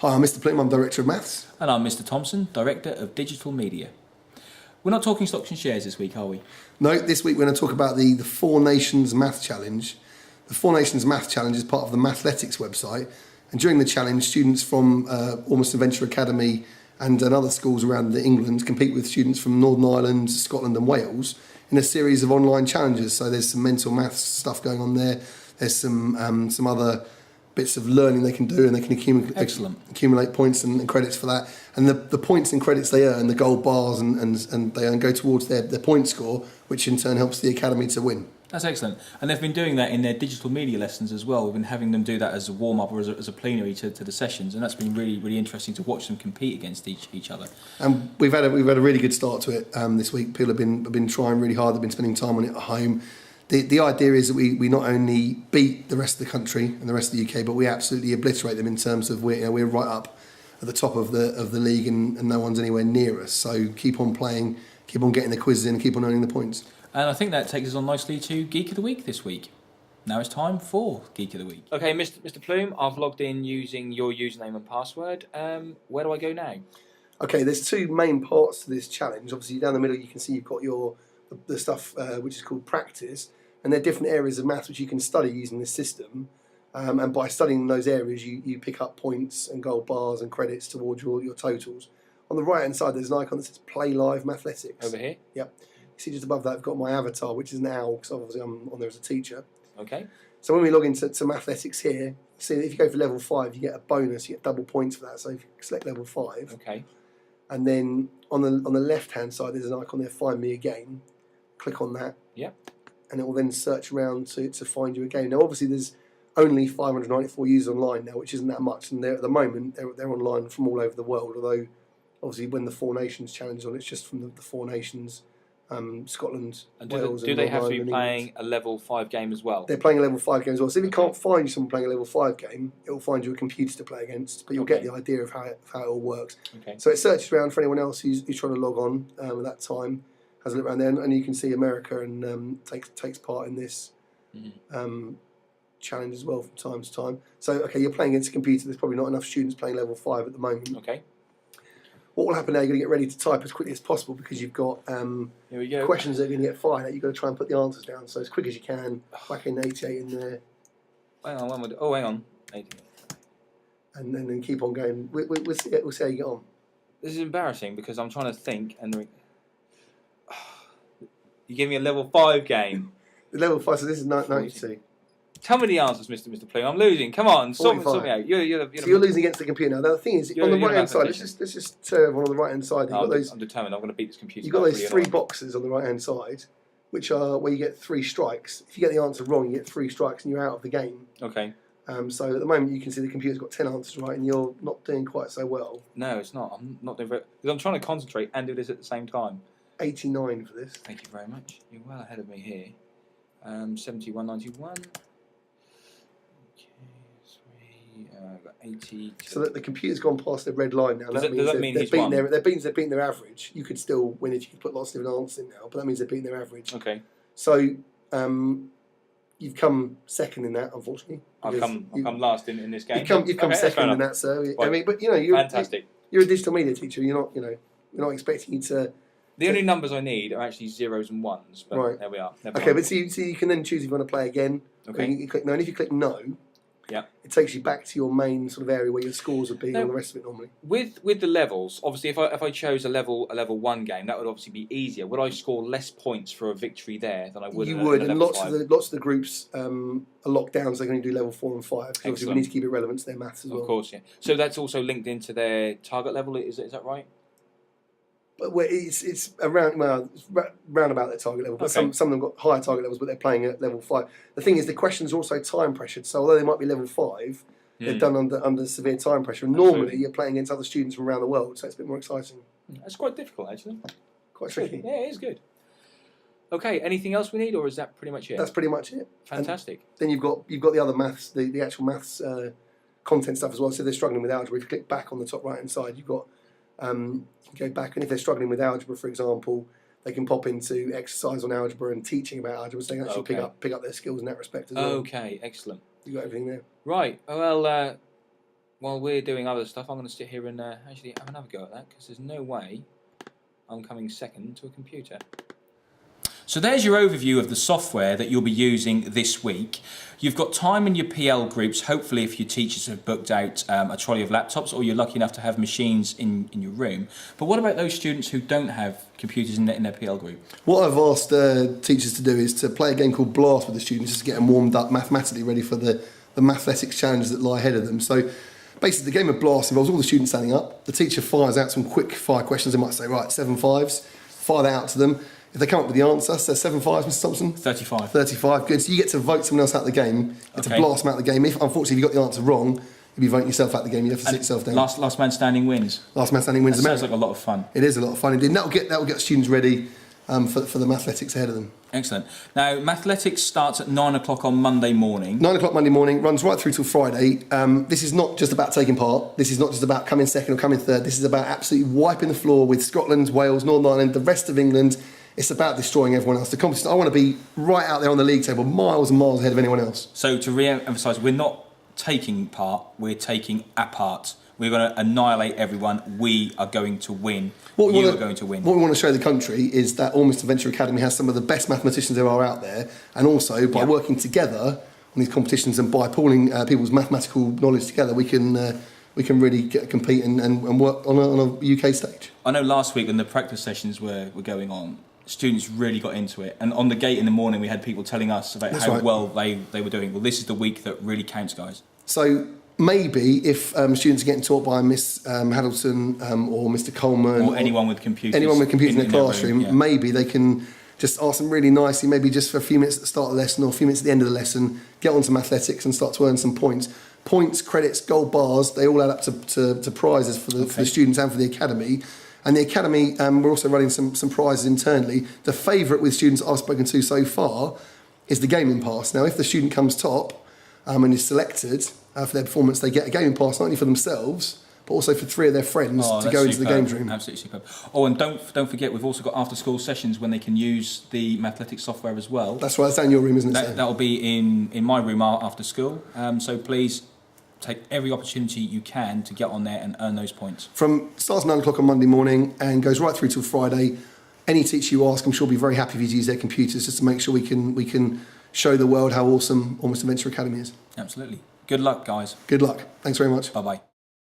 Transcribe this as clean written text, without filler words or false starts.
Hi, I'm Mr. Plume, I'm Director of Maths. And I'm Mr. Thompson, Director of Digital Media. We're not talking stocks and shares this week, are we? No, this week we're going to talk about the Four Nations Math Challenge. The Four Nations Math Challenge is part of the Mathletics website, and during the challenge, students from Almost Adventure Academy and other schools around England compete with students from Northern Ireland, Scotland and Wales in a series of online challenges. So there's some mental maths stuff going on there. There's some other bits of learning they can do, and they can accumulate points and credits for that. And the points and credits they earn, the gold bars and they earn, go towards their point score, which in turn helps the academy to win. That's excellent. And they've been doing that in their digital media lessons as well. We've been having them do that as a warm-up or as a plenary to the sessions, and that's been really, really interesting to watch them compete against each other. And we've had a really good start to it this week. People have been trying really hard. They've been spending time on it at home. The idea is that we not only beat the rest of the country and the rest of the UK, but we absolutely obliterate them in terms of we're right up at the top of the league, and no one's anywhere near us. So keep on playing, keep on getting the quizzes in, and keep on earning the points. And I think that takes us on nicely to Geek of the Week this week. Now it's time for Geek of the Week. Okay, Mr. Plume, I've logged in using your username and password. Where do I go now? Okay, there's two main parts to this challenge. Obviously, down the middle you can see you've got the stuff which is called practice, and there are different areas of maths which you can study using this system. And by studying those areas, you pick up points and gold bars and credits towards your totals. On the right-hand side, there's an icon that says Play Live Mathletics. Over here? Yep. You see just above that, I've got my avatar, which is an owl, because obviously I'm on there as a teacher. Okay. So when we log into Mathletics here, see if you go for level 5, you get a bonus, you get double points for that. So if you select level 5. Okay. And then on the left-hand side, there's an icon there, Find Me a Game. Click on that. Yep. And it will then search around to find you a game. Now, obviously, there's only 594 users online now, which isn't that much. And at the moment, they're online from all over the world. Although, obviously, when the Four Nations Challenge is on, it's just from the Four Nations, Scotland, and Wales. Do they have to be playing a level 5 game as well? They're playing a level 5 game as well. So if you can't find you someone playing a level 5 game, it will find you a computer to play against. But you'll get the idea of how it all works. Okay. So it searches around for anyone else who's trying to log on at that time. Has a look around there, and you can see America and takes part in this challenge as well from time to time. So, okay, you're playing against a computer. There's probably not enough students playing level 5 at the moment. Okay. What will happen now, you're going to get ready to type as quickly as possible, because you've got Here we go. questions that are going to get fired out. You've got to try and put the answers down. So as quick as you can, whack in 88 in there. Hang on. 88. And then keep on going. We'll see how you get on. This is embarrassing because I'm trying to think and... You give me a level 5 game. The level 5, so this is 92. Tell me the answers, Mr. Plume. I'm losing. Come on, sort me out. You're losing against the computer now. The thing is, on the right-hand side, let's just tell everyone on the right-hand side. I'm determined. I'm going to beat this computer. You've got those 3 boxes on the right-hand side, which are where you get 3 strikes. If you get the answer wrong, you get 3 strikes and you're out of the game. Okay. So at the moment, you can see the computer's got 10 answers right, and you're not doing quite so well. No, it's not. I'm not doing very... Because I'm trying to concentrate and do this at the same time. 89 for this. Thank you very much. You're well ahead of me here. 71.91. Okay, I've got 80. So that the computer's gone past the red line now. Does that mean he's won? They've beaten their average. You could still win if you could put lots of different answers in now, but that means they're beating their average. Okay. So you've come second in that, unfortunately. I've come last in this game. You've come second in that, sir. Right. I mean, but you're fantastic. You're a digital media teacher. We're not expecting you to. The only numbers I need are actually 0s and 1s, but right. There we are. Okay, but so you can then choose if you want to play again. Okay. You click no, and if you click no, yeah, it takes you back to your main sort of area where your scores would be and all the rest of it normally. With the levels, obviously, if I chose a level 1 game, that would obviously be easier. Would I score less points for a victory there than I would? You would, and lots 5? of the groups are locked down, so they're going to do level 4 and 5. Because obviously we need to keep it relevant to their maths as well. Of course, yeah. So that's also linked into their target level. Is that right? But it's around round about their target level. But some of them got higher target levels, but they're playing at level 5. The thing is, the questions are also time pressured. So although they might be level 5, they're done under severe time pressure. And normally you're playing against other students from around the world, so it's a bit more exciting. That's quite difficult, actually. Quite tricky. Yeah, it is good. Okay, anything else we need, or is that pretty much it? That's pretty much it. Fantastic. And then you've got the other maths, the actual maths content stuff as well. So they're struggling with algebra. If you click back on the top right hand side, you've got you can go back, and if they're struggling with algebra, for example, they can pop into exercise on algebra and teaching about algebra, so they can actually pick up their skills in that respect as well. Okay, excellent. You've got everything there. Right. Well, while we're doing other stuff, I'm going to sit here and actually have another go at that, because there's no way I'm coming second to a computer. So there's your overview of the software that you'll be using this week. You've got time in your PL groups, hopefully if your teachers have booked out a trolley of laptops, or you're lucky enough to have machines in your room. But what about those students who don't have computers in their PL group? What I've asked teachers to do is to play a game called Blast with the students, just to get them warmed up mathematically, ready for the Mathletics challenges that lie ahead of them. So basically the game of Blast involves all the students standing up. The teacher fires out some quick fire questions. They might say, right, 7 5s, fire that out to them. If they come up with the answer, so 7 5s, Mr. Thompson? 35. 35, good. So you get to vote someone else out of the game. You get to blast them out of the game. If, unfortunately, if you got the answer wrong, you'll be voting yourself out of the game. You have to sit yourself down. Last man standing wins. Last man standing wins. That sounds like a lot of fun. It is a lot of fun indeed. And that will get students ready for the Mathletics ahead of them. Excellent. Now, Mathletics starts at 9 o'clock on Monday morning. 9 o'clock Monday morning, runs right through till Friday. This is not just about taking part. This is not just about coming second or coming third. This is about absolutely wiping the floor with Scotland, Wales, Northern Ireland, the rest of England. It's about destroying everyone else. The competition, I want to be right out there on the league table, miles and miles ahead of anyone else. So to re-emphasise, we're not taking part, we're taking a part. We're going to annihilate everyone. We are going to win. You are going to win. What we want to show the country is that Mr. Venture Academy has some of the best mathematicians there are out there, and also by working together on these competitions and by pooling people's mathematical knowledge together, we can really compete and work on a UK stage. I know last week when the practice sessions were going on, students really got into it, and on the gate in the morning we had people telling us about how well they were doing. Well, this is the week that really counts, guys. So maybe if students are getting taught by Miss Haddleton or Mr. Coleman or anyone with computers, in their classroom, maybe they can just ask them really nicely, maybe just for a few minutes at the start of the lesson or a few minutes at the end of the lesson, get onto Mathletics and start to earn some points. Points, credits, gold bars, they all add up to prizes for the students and for the academy. And the academy, we're also running some prizes internally. The favourite with students I've spoken to so far is the gaming pass. Now, if the student comes top and is selected for their performance, they get a gaming pass not only for themselves, but also for 3 of their friends to go into the games room. Absolutely superb. Oh, and don't forget, we've also got after-school sessions when they can use the Mathletics software as well. That's right, that's down your room, isn't it? That'll be in my room after school. So please take every opportunity you can to get on there and earn those points. Starts at 9 o'clock on Monday morning and goes right through till Friday. Any teacher you ask, I'm sure will be very happy for you to use their computers just to make sure we can show the world how awesome Mr. Venture Academy is. Absolutely. Good luck, guys. Good luck. Thanks very much. Bye-bye.